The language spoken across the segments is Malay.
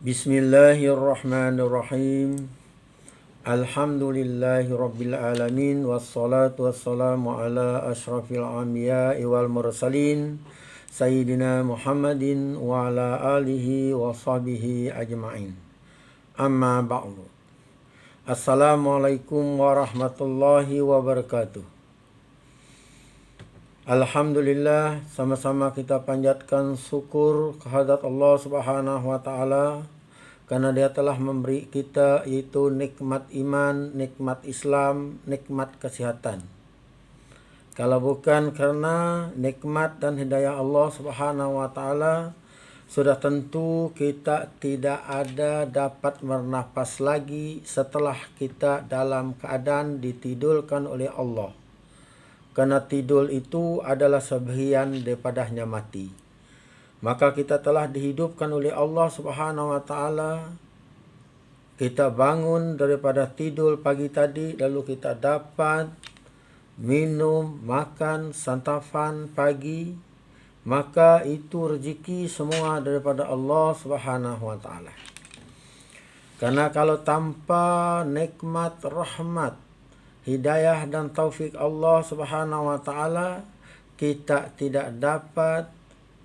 Bismillahirrahmanirrahim. Alhamdulillahi rabbil alamin. Wassalatu wassalamu ala ashrafil anbiya'i wal mursalin Sayyidina Muhammadin wa ala alihi wa sahbihi ajma'in. Amma ba'du. Assalamualaikum warahmatullahi wabarakatuh. Alhamdulillah, sama-sama kita panjatkan syukur kehadirat Allah Subhanahu wa taala karena Dia telah memberi kita yaitu nikmat iman, nikmat Islam, nikmat kesehatan. Kalau bukan karena nikmat dan hidayah Allah Subhanahu wa taala, sudah tentu kita tidak ada dapat bernafas lagi setelah kita dalam keadaan ditidurkan oleh Allah. Karena tidur itu adalah sebahagian daripadanya mati. Maka kita telah dihidupkan oleh Allah Subhanahu wa taala. Kita bangun daripada tidur pagi tadi, lalu kita dapat minum, makan, santapan pagi. Maka itu rezeki semua daripada Allah Subhanahu wa taala. Karena kalau tanpa nikmat, rahmat, hidayah dan taufik Allah Subhanahu wa taala, kita tidak dapat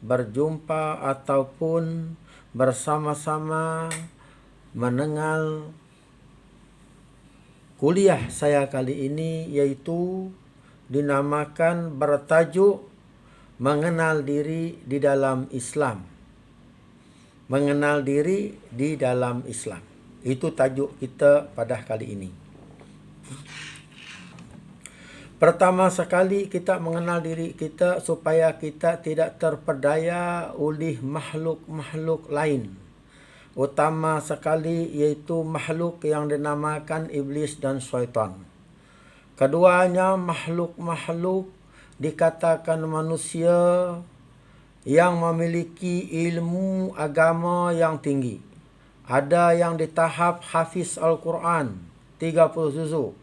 berjumpa ataupun bersama-sama mendengar kuliah saya kali ini, yaitu dinamakan bertajuk mengenal diri di dalam Islam. Mengenal diri di dalam Islam. Itu tajuk kita pada kali ini. Pertama sekali kita mengenal diri kita supaya kita tidak terpedaya oleh makhluk-makhluk lain. Utama sekali yaitu makhluk yang dinamakan iblis dan syaitan. Keduanya makhluk-makhluk dikatakan manusia yang memiliki ilmu agama yang tinggi. Ada yang di tahap hafiz Al-Quran 30 juzuk.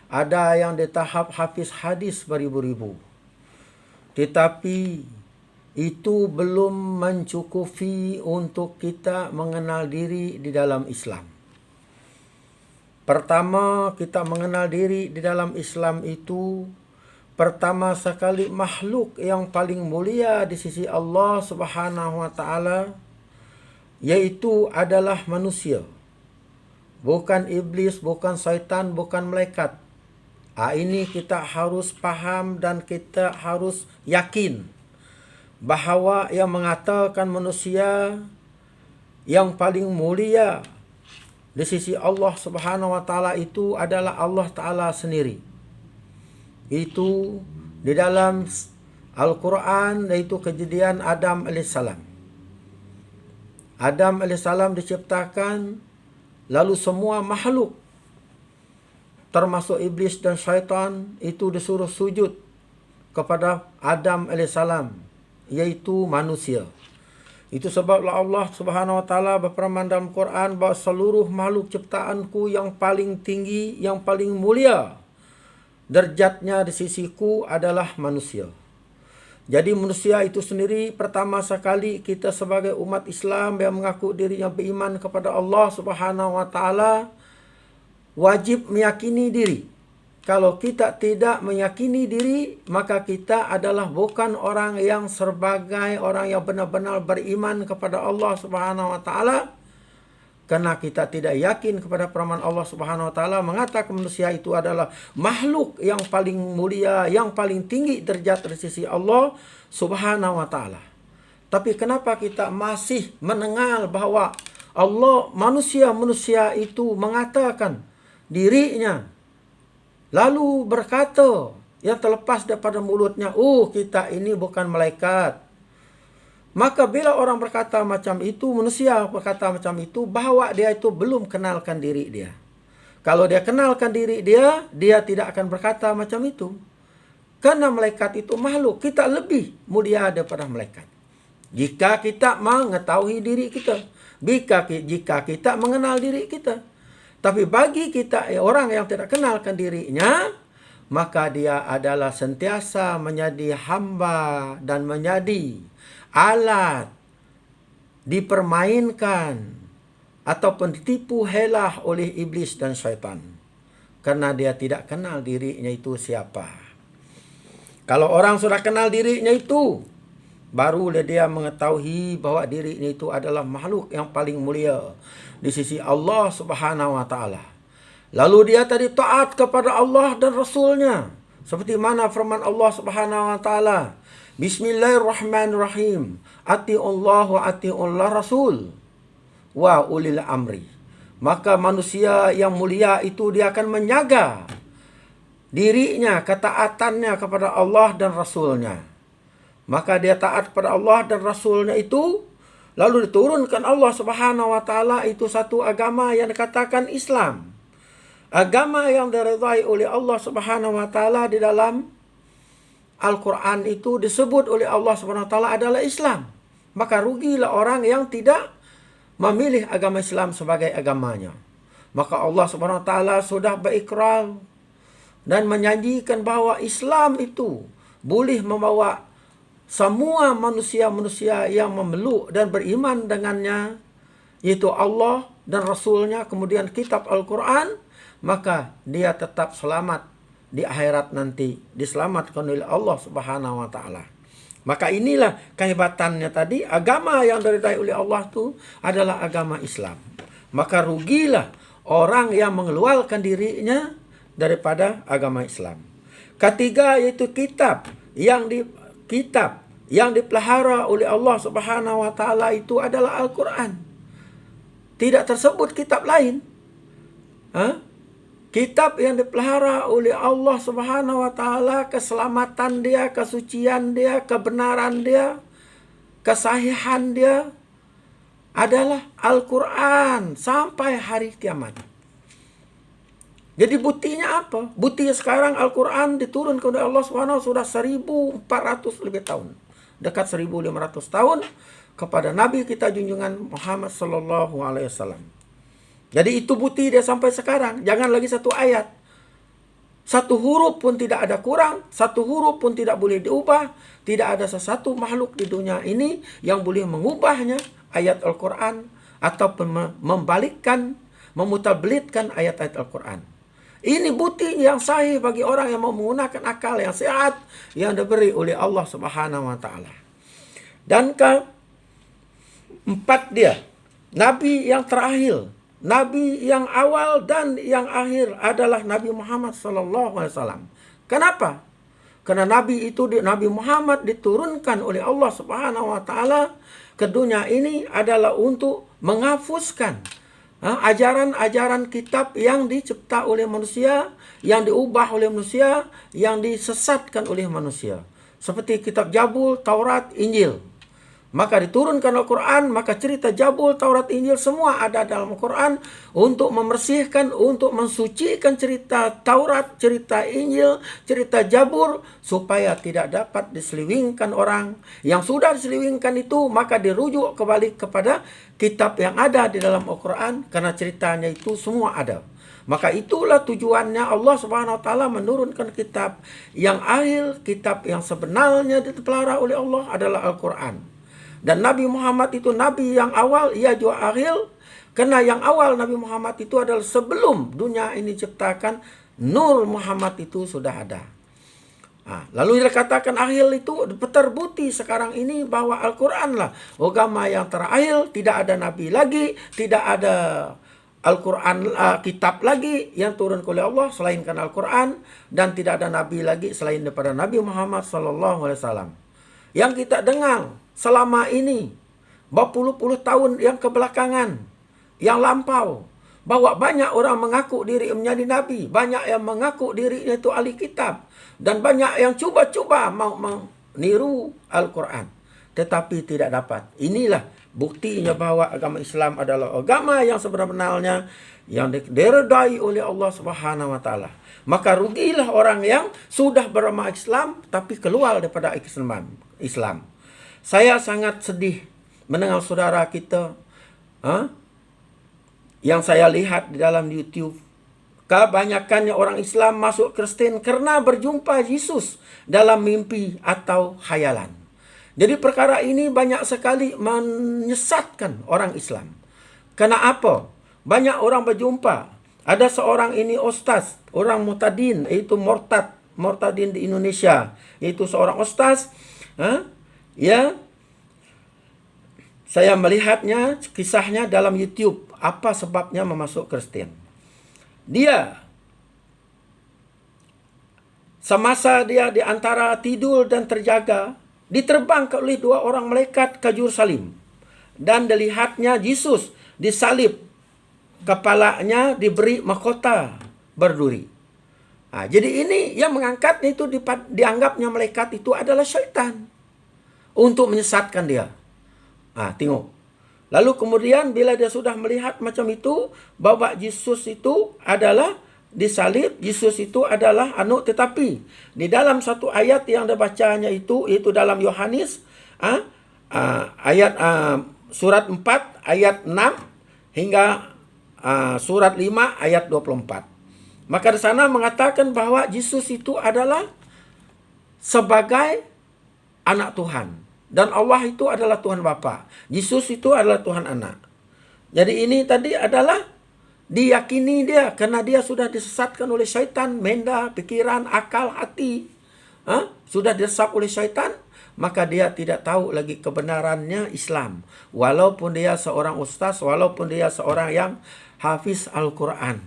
Ada yang di tahap hafiz hadis beribu-ribu. Tetapi itu belum mencukupi untuk kita mengenal diri di dalam Islam. Pertama, kita mengenal diri di dalam Islam itu pertama sekali makhluk yang paling mulia di sisi Allah Subhanahu wa taala, yaitu adalah manusia. Bukan iblis, bukan syaitan, bukan malaikat. Ini kita harus paham dan kita harus yakin bahawa yang mengatakan manusia yang paling mulia di sisi Allah Subhanahu wa taala itu adalah Allah taala sendiri. Itu di dalam Al-Quran, yaitu kejadian Adam alaihissalam. Adam alaihissalam diciptakan, lalu semua makhluk termasuk iblis dan syaitan itu disuruh sujud kepada Adam alaihissalam, yaitu manusia. Itu sebablah Allah Subhanahu wa taala berfirman dalam Quran bahawa seluruh makhluk ciptaanku yang paling tinggi, yang paling mulia derajatnya di sisiku adalah manusia. Jadi manusia itu sendiri pertama sekali kita sebagai umat Islam yang mengaku dirinya beriman kepada Allah Subhanahu wa taala wajib meyakini diri. Kalau kita tidak meyakini diri, maka kita adalah bukan orang yang sebagai orang yang benar-benar beriman kepada Allah Subhanahu wa taala. Karena kita tidak yakin kepada firman Allah Subhanahu wa taala mengatakan manusia itu adalah makhluk yang paling mulia, yang paling tinggi derajat di sisi Allah Subhanahu wa taala. Tapi kenapa kita masih mendengar bahawa Allah manusia itu mengatakan dirinya, lalu berkata yang terlepas daripada mulutnya, kita ini bukan malaikat. Maka bila orang berkata macam itu, manusia berkata macam itu, bahawa dia itu belum kenalkan diri dia. Kalau dia kenalkan diri dia, dia tidak akan berkata macam itu. Karena malaikat itu makhluk, kita lebih mulia daripada malaikat. Jika kita mengetahui diri kita, jika kita mengenal diri kita. Tapi bagi kita orang yang tidak kenalkan dirinya, maka dia adalah sentiasa menjadi hamba dan menjadi alat dipermainkan ataupun ditipu helah oleh iblis dan syaitan. Karena dia tidak kenal dirinya itu siapa. Kalau orang sudah kenal dirinya itu, barulah dia mengetahui bahwa dirinya itu adalah makhluk yang paling mulia di sisi Allah Subhanahu wa taala. Lalu dia tadi taat kepada Allah dan Rasulnya. Seperti mana firman Allah Subhanahu wa taala, Bismillahirrahmanirrahim. Ati'ullah wa ati'ullah Rasul wa ulil amri. Maka manusia yang mulia itu dia akan menjaga dirinya, ketaatannya kepada Allah dan Rasulnya. Maka dia taat kepada Allah dan Rasulnya itu, lalu diturunkan Allah Subhanahu wa taala itu satu agama yang dikatakan Islam. Agama yang diridhai oleh Allah Subhanahu wa taala di dalam Al-Quran itu disebut oleh Allah Subhanahu wa taala adalah Islam. Maka rugilah orang yang tidak memilih agama Islam sebagai agamanya. Maka Allah Subhanahu wa taala sudah berikrar dan menjanjikan bahwa Islam itu boleh membawa semua manusia-manusia yang memeluk dan beriman dengannya, yaitu Allah dan Rasulnya, kemudian kitab Al-Quran, maka dia tetap selamat di akhirat nanti, diselamatkan oleh Allah Subhanahu wa taala. Maka inilah kehebatannya tadi, agama yang diridhai oleh Allah itu adalah agama Islam. Maka rugilah orang yang mengeluarkan dirinya daripada agama Islam. Ketiga yaitu kitab yang dipelihara oleh Allah Subhanahu wa taala itu adalah Al-Quran. Tidak tersebut kitab lain. Kitab yang dipelihara oleh Allah Subhanahu wa taala, keselamatan dia, kesucian dia, kebenaran dia, kesahihan dia adalah Al-Quran sampai hari kiamat. Jadi buktinya apa? Bukti sekarang Al-Quran diturunkan oleh Allah Subhanahu sudah 1400 lebih tahun. Dekat 1500 tahun kepada Nabi kita junjungan Muhammad sallallahu alaihi wasallam. Jadi itu bukti dia sampai sekarang. Jangan lagi satu ayat. Satu huruf pun tidak ada kurang. Satu huruf pun tidak boleh diubah. Tidak ada sesuatu makhluk di dunia ini yang boleh mengubahnya ayat Al-Quran. Ataupun membalikkan, memutarbelitkan ayat-ayat Al-Quran. Ini bukti yang sahih bagi orang yang mau menggunakan akal yang sehat yang diberi oleh Allah Subhanahu wa taala. Dan keempat dia, Nabi yang terakhir, Nabi yang awal dan yang akhir adalah Nabi Muhammad sallallahu alaihi wasallam. Kenapa? Karena Nabi Muhammad diturunkan oleh Allah Subhanahu wa taala ke dunia ini adalah untuk menghapuskan ajaran-ajaran kitab yang dicipta oleh manusia, yang diubah oleh manusia, yang disesatkan oleh manusia. Seperti kitab Jabul, Taurat, Injil. Maka diturunkan Al-Quran, maka cerita Jabul, Taurat, Injil semua ada dalam Al-Quran untuk membersihkan, untuk mensucikan cerita Taurat, cerita Injil, cerita Jabur, supaya tidak dapat diselewengkan orang. Yang sudah diselewengkan itu, maka dirujuk kembali kepada kitab yang ada di dalam Al-Quran, karena ceritanya itu semua ada. Maka itulah tujuannya Allah Subhanahu wa taala menurunkan kitab yang akhir, kitab yang sebenarnya dipelihara oleh Allah adalah Al-Quran. Dan Nabi Muhammad itu Nabi yang awal, ia juga akhir. Karena yang awal Nabi Muhammad itu adalah sebelum dunia ini diciptakan, Nur Muhammad itu sudah ada. Lalu dikatakan akhir itu terbukti sekarang ini bahwa Al-Quran lah agama yang terakhir. Tidak ada Nabi lagi, tidak ada Al-Quran kitab lagi yang turun oleh Allah selainkan Al-Quran, dan tidak ada Nabi lagi selain daripada Nabi Muhammad SAW. Yang kita dengar selama ini, berpuluh-puluh tahun yang kebelakangan, yang lampau, bahwa banyak orang mengaku diri menjadi Nabi, banyak yang mengaku dirinya itu ahli kitab, dan banyak yang cuba-cuba mau meniru Al-Quran, tetapi tidak dapat. Inilah buktinya bahwa agama Islam adalah agama yang sebenarnya yang diridhai oleh Allah Subhanahu wa taala. Maka rugilah orang yang sudah beragama Islam tapi keluar daripada Islam. Saya sangat sedih mendengar saudara kita yang saya lihat di dalam YouTube. Kebanyakannya orang Islam masuk Kristen karena berjumpa Yesus dalam mimpi atau khayalan. Jadi perkara ini banyak sekali menyesatkan orang Islam. Karena apa? Banyak orang berjumpa. Ada seorang ini ustaz, orang murtadin, iaitu murtadin di Indonesia. Itu seorang ustaz. Ya, saya melihatnya, kisahnya dalam YouTube. Apa sebabnya memasuk Kristen? Dia, semasa dia di antara tidur dan terjaga, diterbangkan oleh 2 orang malaikat ke Yerusalem. Dan dilihatnya Yesus disalib. Kepalanya diberi mahkota berduri. Jadi ini yang mengangkatnya itu dianggapnya malaikat itu adalah syaitan. Untuk menyesatkan dia. Tengok. Lalu kemudian bila dia sudah melihat macam itu, bahwa Yesus itu adalah disalib, Yesus itu adalah tetapi di dalam satu ayat yang dia bacanya itu dalam Yohanes ayat surat 4 ayat 6 hingga surat 5 ayat 24. Maka di sana mengatakan bahwa Yesus itu adalah sebagai anak Tuhan. Dan Allah itu adalah Tuhan Bapa. Yesus itu adalah Tuhan Anak. Jadi ini tadi adalah diyakini dia. Karena dia sudah disesatkan oleh syaitan. Menda, pikiran, akal, hati. Sudah disesat oleh syaitan. Maka dia tidak tahu lagi kebenarannya Islam. Walaupun dia seorang ustaz. Walaupun dia seorang yang hafiz Al-Quran.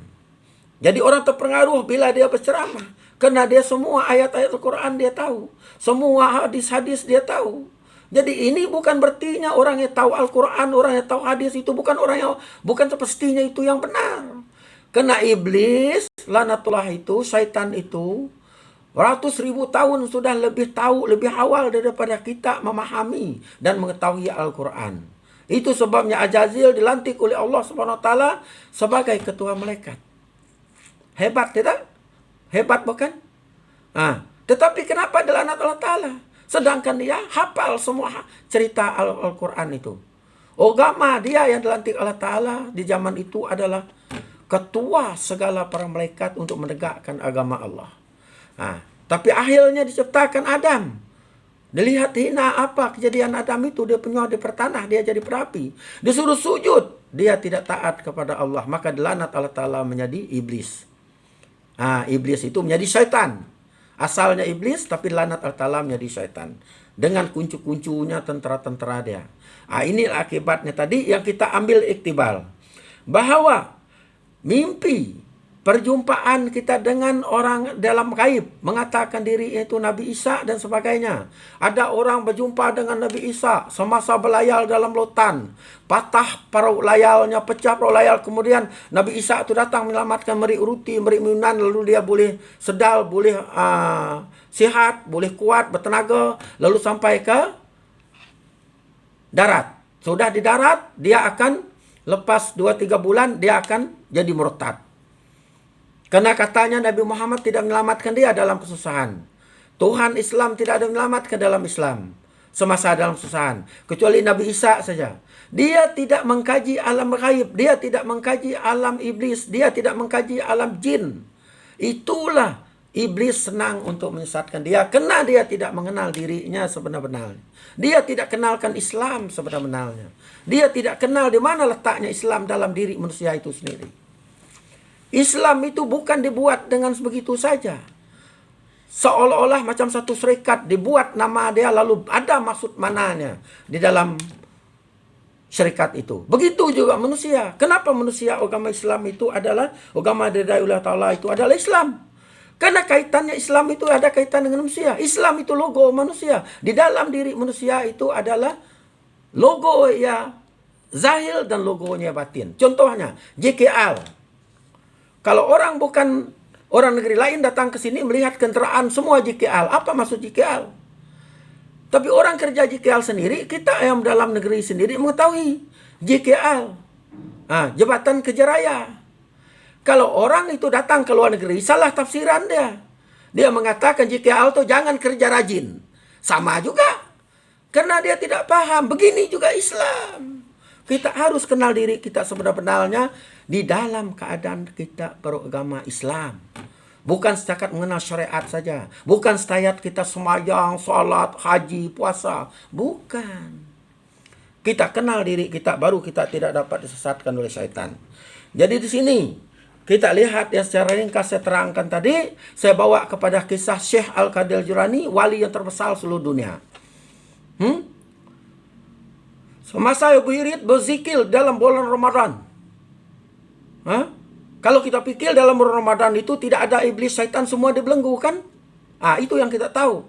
Jadi orang terpengaruh bila dia berceramah. Karena dia semua ayat-ayat Al-Quran dia tahu. Semua hadis-hadis dia tahu. Jadi ini bukan berartinya orang yang tahu Al-Quran, orang yang tahu hadis itu bukan semestinya itu yang benar. Karena iblis, lanatullah itu, syaitan itu, ratus ribu tahun sudah lebih tahu, lebih awal daripada kita memahami dan mengetahui Al-Quran. Itu sebabnya Ajazil dilantik oleh Allah SWT sebagai ketua malaikat. Hebat tidak? Hebat bukan? Tetapi kenapa dia laknat Allah Ta'ala? Sedangkan dia hafal semua cerita Al-Quran itu. Agama dia yang dilantik Allah Ta'ala di zaman itu adalah ketua segala para malaikat untuk menegakkan agama Allah. Tapi akhirnya diciptakan Adam. Dilihat hina apa kejadian Adam itu. Dia penyuh di pertanah, dia jadi perapi. Disuruh sujud, dia tidak taat kepada Allah. Maka dilaknat Allah Ta'ala menjadi iblis. Iblis itu menjadi syaitan. Asalnya iblis, tapi laknat Allah Ta'ala menjadi syaitan. Dengan kuncu-kuncunya, tentera-tentera dia. Inilah akibatnya tadi yang kita ambil iktibal. Bahwa mimpi, perjumpaan kita dengan orang dalam gaib, mengatakan diri itu Nabi Isa dan sebagainya. Ada orang berjumpa dengan Nabi Isa semasa berlayar dalam lautan. Patah perahu layarnya, pecah perahu layar. Kemudian Nabi Isa itu datang menyelamatkan, meri uruti, meri minuman. Lalu dia boleh sedal, boleh sihat, boleh kuat, bertenaga. Lalu sampai ke darat. Sudah di darat, dia akan lepas 2-3 bulan, dia akan jadi murtad. Karena katanya Nabi Muhammad tidak menyelamatkan dia dalam kesusahan. Tuhan Islam tidak ada menyelamatkan dalam Islam. Semasa dalam kesusahan. Kecuali Nabi Isa saja. Dia tidak mengkaji alam ghaib. Dia tidak mengkaji alam iblis. Dia tidak mengkaji alam jin. Itulah iblis senang untuk menyesatkan dia. Karena dia tidak mengenal dirinya sebenar-benarnya. Dia tidak kenalkan Islam sebenar-benarnya. Dia tidak kenal di mana letaknya Islam dalam diri manusia itu sendiri. Islam itu bukan dibuat dengan begitu saja. Seolah-olah macam satu syarikat dibuat nama dia lalu ada maksud mananya di dalam syarikat itu. Begitu juga manusia. Kenapa manusia agama Islam itu adalah agama dari Allah Ta'ala itu adalah Islam? Karena kaitannya Islam itu ada kaitan dengan manusia. Islam itu logo manusia. Di dalam diri manusia itu adalah logo ya zahir dan logonya batin. Contohnya JKL. Kalau orang bukan orang negeri lain datang ke sini melihat kendaraan semua JKL. Apa maksud JKL? Tapi orang kerja JKL sendiri, kita yang dalam negeri sendiri mengetahui JKL. Jembatan Kerja Raya. Kalau orang itu datang ke luar negeri, salah tafsiran dia. Dia mengatakan JKL itu jangan kerja rajin. Sama juga. Karena dia tidak paham. Begini juga Islam. Kita harus kenal diri kita sebenar-benarnya di dalam keadaan kita beragama Islam. Bukan setakat mengenal syariat saja. Bukan setakat kita semayang, salat, haji, puasa. Bukan. Kita kenal diri kita, baru kita tidak dapat disesatkan oleh syaitan. Jadi di sini kita lihat ya, secara ringkas saya terangkan tadi, saya bawa kepada kisah Syekh Al-Qadir Jilani, wali yang terbesar seluruh dunia. Semasa Abu Irid berzikir dalam bulan Ramadan. Kalau kita pikir dalam bulan Ramadan itu tidak ada iblis, syaitan semua dibelenggu kan? Itu yang kita tahu.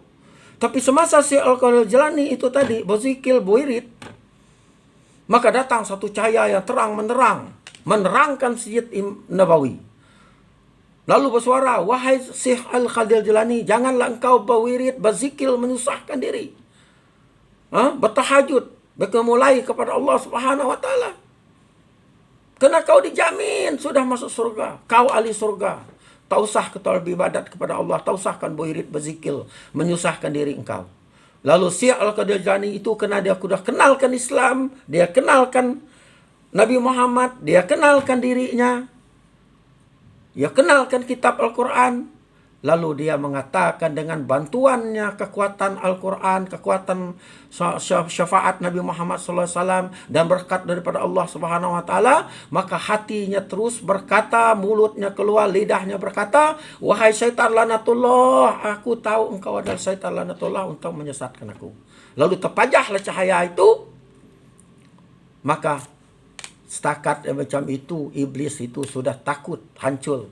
Tapi semasa Syekh Al-Qadir Jilani itu tadi berzikir Buirid, maka datang satu cahaya yang terang menerang, menerangkan Masjid Nabawi. Lalu bersuara, wahai Syekh Al-Qadir Jilani, janganlah engkau berwirid, berzikir, menyusahkan diri. Bertahajud, berkemulai kepada Allah Subhanahu wa Ta'ala. Karena kau dijamin sudah masuk surga. Kau ahli surga. Tak usah kau beribadat kepada Allah. Tak usahkan berwirid, berzikir, menyusahkan diri engkau. Lalu Syekh Al-Qadir Jilani itu karena dia sudah kenalkan Islam, dia kenalkan Nabi Muhammad, dia kenalkan dirinya, dia kenalkan kitab Al-Quran. Lalu dia mengatakan dengan bantuannya kekuatan Al-Quran, kekuatan syafaat Nabi Muhammad SAW dan berkat daripada Allah Subhanahu Wa Taala, maka hatinya terus berkata, mulutnya keluar, lidahnya berkata, wahai syaitan lanatullah, aku tahu engkau adalah syaitan lanatullah untuk menyesatkan aku. Lalu terpajahlah cahaya itu, maka setakat macam itu iblis itu sudah takut, hancur,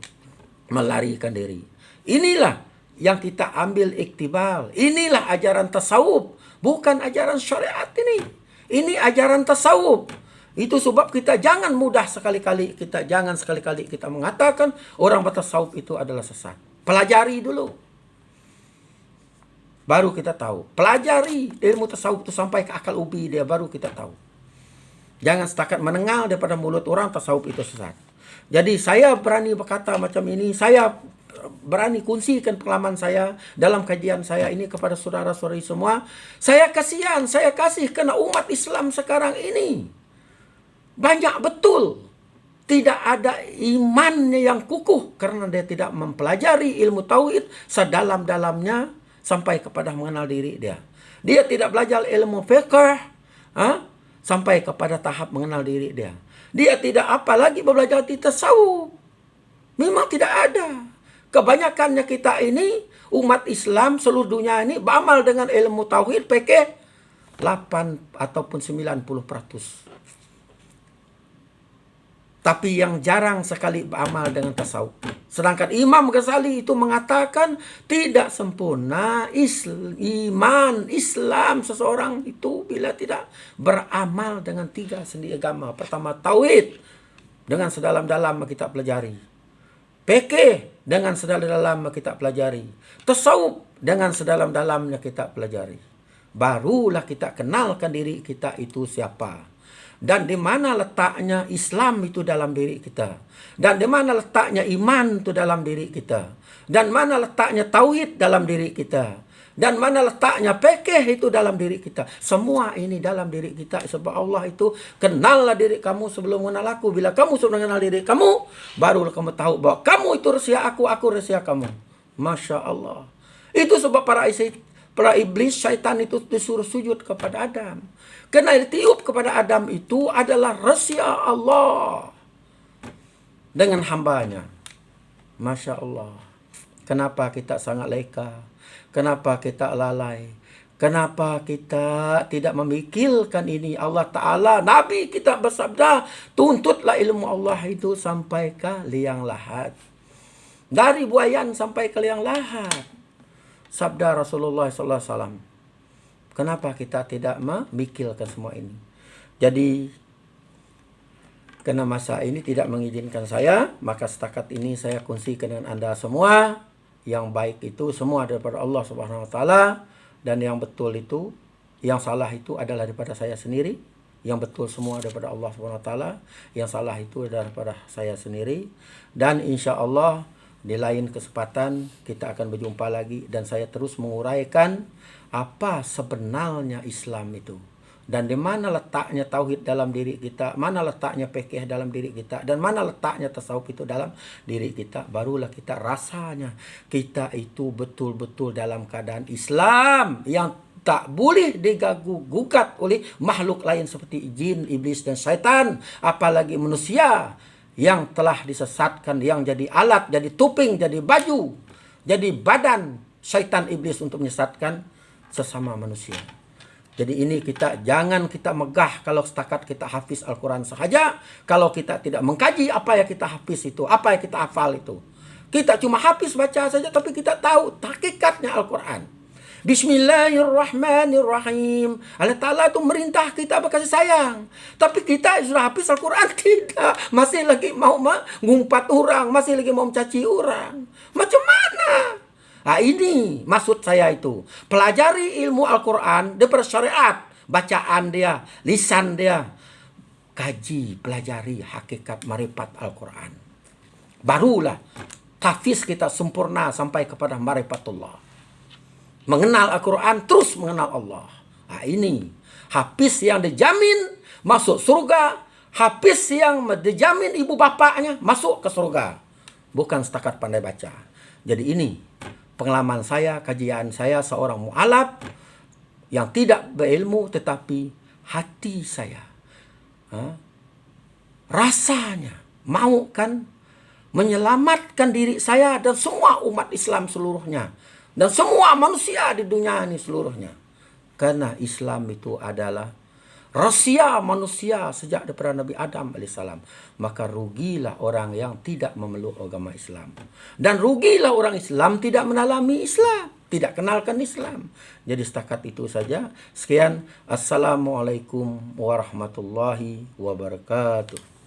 melarikan diri. Inilah yang kita ambil iktibar. Inilah ajaran tasawuf, bukan ajaran syariat ini. Ini ajaran tasawuf. Itu sebab kita jangan mudah sekali-kali kita mengatakan orang bertasawuf itu adalah sesat. Pelajari dulu. Baru kita tahu. Pelajari ilmu tasawuf itu sampai ke akal ubi dia, baru kita tahu. Jangan setakat mendengar daripada mulut orang tasawuf itu sesat. Jadi saya berani berkata macam ini, saya berani kongsikan pengalaman saya dalam kajian saya ini kepada saudara-saudari semua. Saya kasihan, saya kasih karena umat Islam sekarang ini banyak betul tidak ada imannya yang kukuh karena dia tidak mempelajari ilmu tauhid sedalam-dalamnya sampai kepada mengenal diri dia. Dia tidak belajar ilmu fiqh sampai kepada tahap mengenal diri dia. Dia tidak apalagi belajar di tasawuf. Memang tidak ada. Kebanyakannya kita ini, umat Islam seluruh dunia ini beramal dengan ilmu tauhid, fikih 8 ataupun 90%. Tapi yang jarang sekali beramal dengan tasawuf. Sedangkan Imam Ghazali itu mengatakan tidak sempurna iman Islam seseorang itu bila tidak beramal dengan 3 sendi agama. Pertama tauhid, dengan sedalam-dalam kita pelajari. Fikih dengan sedalam-dalamnya kita pelajari. Tasawuf dengan sedalam-dalamnya kita pelajari. Barulah kita kenalkan diri kita itu siapa. Dan di mana letaknya Islam itu dalam diri kita. Dan di mana letaknya iman itu dalam diri kita. Dan mana letaknya tauhid dalam diri kita. Dan mana letaknya fikih itu dalam diri kita. Semua ini dalam diri kita. Sebab Allah itu, kenallah diri kamu sebelum mengenal aku. Bila kamu sudah mengenal diri kamu, barulah kamu tahu bahwa kamu itu rahasia aku rahasia kamu. Masya Allah. Itu sebab para iblis, syaitan itu disuruh sujud kepada Adam. Karena ditiup kepada Adam itu adalah rahasia Allah dengan hambanya. Masya Allah. Kenapa kita sangat leka? Kenapa kita lalai? Kenapa kita tidak memikirkan ini? Allah Ta'ala, Nabi kita bersabda, tuntutlah ilmu Allah itu sampai ke liang lahat. Dari buayan sampai ke liang lahat. Sabda Rasulullah SAW. Kenapa kita tidak memikirkan semua ini? Jadi, karena masa ini tidak mengizinkan saya, maka setakat ini saya kongsikan dengan Anda semua. Yang baik itu semua daripada Allah Subhanahu Wa Taala, dan yang betul itu, yang salah itu adalah daripada saya sendiri. Yang betul semua daripada Allah Subhanahu Wa Taala, yang salah itu daripada saya sendiri. Dan insya Allah di lain kesempatan kita akan berjumpa lagi, dan saya terus menguraikan apa sebenarnya Islam itu. Dan di mana letaknya tauhid dalam diri kita, mana letaknya fikih dalam diri kita, dan mana letaknya tasawuf itu dalam diri kita. Barulah kita rasanya kita itu betul-betul dalam keadaan Islam yang tak boleh diganggu gugat oleh makhluk lain seperti jin, iblis dan syaitan, apalagi manusia yang telah disesatkan, yang jadi alat, jadi tuping, jadi baju, jadi badan syaitan iblis untuk menyesatkan sesama manusia. Jadi ini jangan kita megah kalau setakat kita hafiz Al-Quran sahaja, kalau kita tidak mengkaji apa yang kita hafiz itu, apa yang kita hafal itu. Kita cuma hafiz baca saja, tapi kita tahu hakikatnya Al-Quran. Bismillahirrahmanirrahim. Allah Ta'ala itu merintah kita berkasih sayang. Tapi kita sudah habis Al-Quran, tidak. Masih lagi mau ngumpat orang, masih lagi mau mencaci orang. Macam mana? Nah, ini maksud saya itu. Pelajari ilmu Al-Quran daripada syariat. Bacaan dia, lisan dia. Kaji, pelajari hakikat marifat Al-Quran. Barulah tahfiz kita sempurna sampai kepada marifatullah. Mengenal Al-Quran, terus mengenal Allah. Nah, ini hafiz yang dijamin masuk surga. Hafiz yang dijamin ibu bapaknya masuk ke surga. Bukan setakat pandai baca. Jadi ini pengalaman saya, kajian saya seorang mu'alaf yang tidak berilmu, tetapi hati saya rasanya mau kan menyelamatkan diri saya dan semua umat Islam seluruhnya. Dan semua manusia di dunia ini seluruhnya. Karena Islam itu adalah rahasia manusia sejak daripada Nabi Adam alaihissalam. Maka rugilah orang yang tidak memeluk agama Islam. Dan rugilah orang Islam tidak menalami Islam. Tidak kenalkan Islam. Jadi setakat itu saja. Sekian. Assalamualaikum warahmatullahi wabarakatuh.